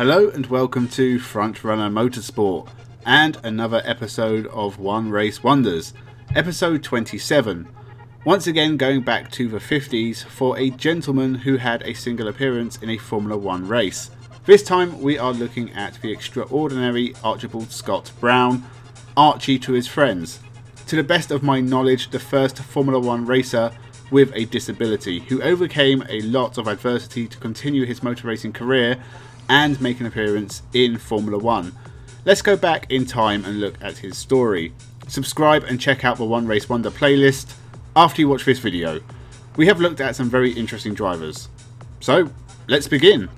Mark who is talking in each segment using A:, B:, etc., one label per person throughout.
A: Hello and welcome to Frontrunner Motorsport and another episode of One Race Wonders, episode 27. Once again going back to the 50s for a gentleman who had a single appearance in a Formula 1 race. This time we are looking at the extraordinary Archibald Scott Brown, Archie to his friends. To the best of my knowledge, the first Formula 1 racer with a disability who overcame a lot of adversity to continue his motor racing career and make an appearance in Formula 1. Let's go back in time and look at his story. Subscribe and check out the One Race Wonder playlist after you watch this video. We have looked at some very interesting drivers. So, let's begin.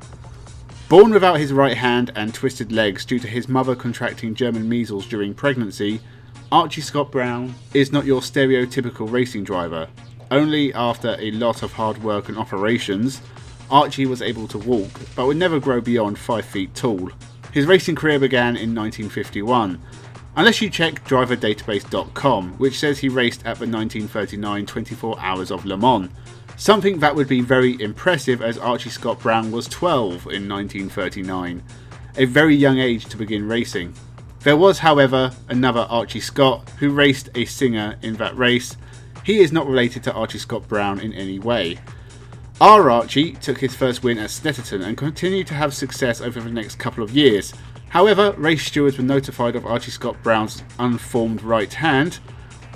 A: Born without his right hand and twisted legs due to his mother contracting German measles during pregnancy, Archie Scott Brown is not your stereotypical racing driver. Only after a lot of hard work and operations, Archie was able to walk, but would never grow beyond 5 feet tall. His racing career began in 1951, unless you check driverdatabase.com, which says he raced at the 1939 24 Hours of Le Mans, something that would be very impressive as Archie Scott Brown was 12 in 1939, a very young age to begin racing. There was, however, another Archie Scott who raced a Singer in that race. He is not related to Archie Scott Brown in any way. Our Archie took his first win at Snetterton and continued to have success over the next couple of years. However, race stewards were notified of Archie Scott Brown's unformed right hand.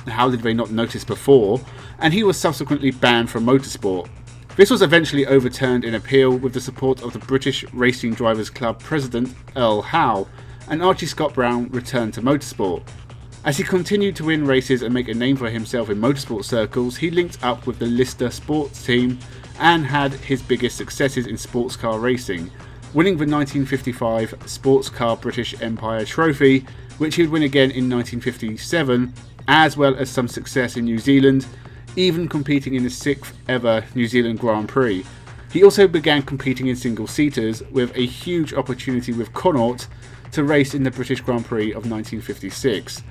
A: How did they not notice before? And he was subsequently banned from motorsport. This was eventually overturned in appeal with the support of the British Racing Drivers Club president Earl Howe, and Archie Scott Brown returned to motorsport. As he continued to win races and make a name for himself in motorsport circles, he linked up with the Lister sports team and had his biggest successes in sports car racing, winning the 1955 Sports Car British Empire Trophy, which he would win again in 1957, as well as some success in New Zealand, even competing in the 6th ever New Zealand Grand Prix. He also began competing in single-seaters with a huge opportunity with Connaught to race in the British Grand Prix of 1956.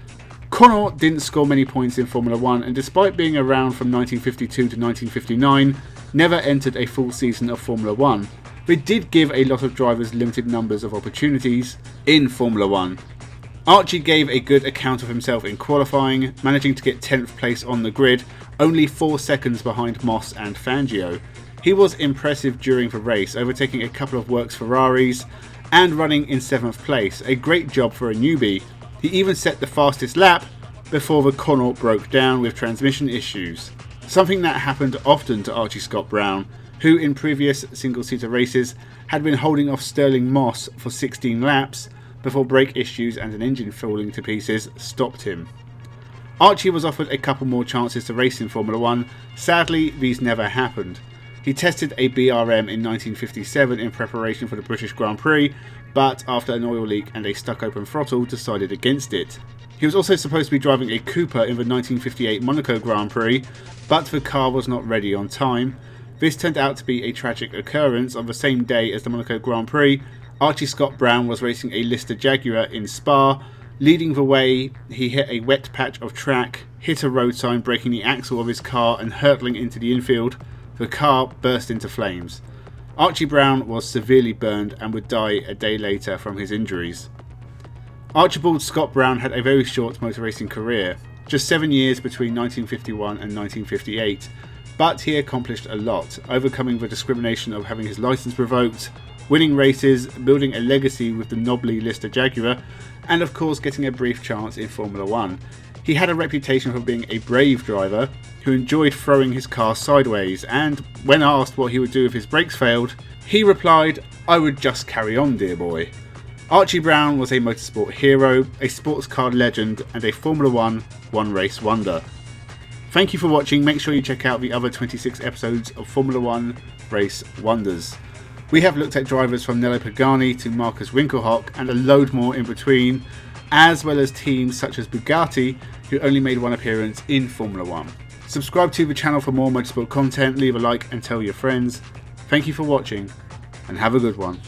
A: Connaught didn't score many points in Formula 1 and despite being around from 1952 to 1959, never entered a full season of Formula 1. They did give a lot of drivers limited numbers of opportunities in Formula 1. Archie gave a good account of himself in qualifying, managing to get 10th place on the grid, only 4 seconds behind Moss and Fangio. He was impressive during the race, overtaking a couple of Works Ferraris and running in 7th place, a great job for a newbie. He even set the fastest lap before the Connaught broke down with transmission issues. Something that happened often to Archie Scott Brown, who in previous single-seater races had been holding off Stirling Moss for 16 laps before brake issues and an engine falling to pieces stopped him. Archie was offered a couple more chances to race in Formula 1, sadly these never happened. He tested a BRM in 1957 in preparation for the British Grand Prix, but after an oil leak and a stuck open throttle decided against it. He was also supposed to be driving a Cooper in the 1958 Monaco Grand Prix, but the car was not ready on time. This turned out to be a tragic occurrence. On the same day as the Monaco Grand Prix, Archie Scott Brown was racing a Lister Jaguar in Spa. Leading the way, he hit a wet patch of track, hit a road sign, breaking the axle of his car and hurtling into the infield. The car burst into flames. Archie Brown was severely burned and would die a day later from his injuries. Archibald Scott Brown had a very short motor racing career, just 7 years between 1951 and 1958, but he accomplished a lot, overcoming the discrimination of having his licence revoked, winning races, building a legacy with the knobbly Lister Jaguar, and of course getting a brief chance in Formula 1. He had a reputation for being a brave driver who enjoyed throwing his car sideways, and when asked what he would do if his brakes failed, he replied, "I would just carry on, dear boy." Archie Brown was a motorsport hero, a sports car legend, and a Formula 1 One Race Wonder. Thank you for watching. Make sure you check out the other 26 episodes of Formula 1 Race Wonders. We have looked at drivers from Nello Pagani to Marcus Winkelhock and a load more in between, as well as teams such as Bugatti, who only made one appearance in Formula 1. Subscribe to the channel for more motorsport content, leave a like and tell your friends. Thank you for watching and have a good one.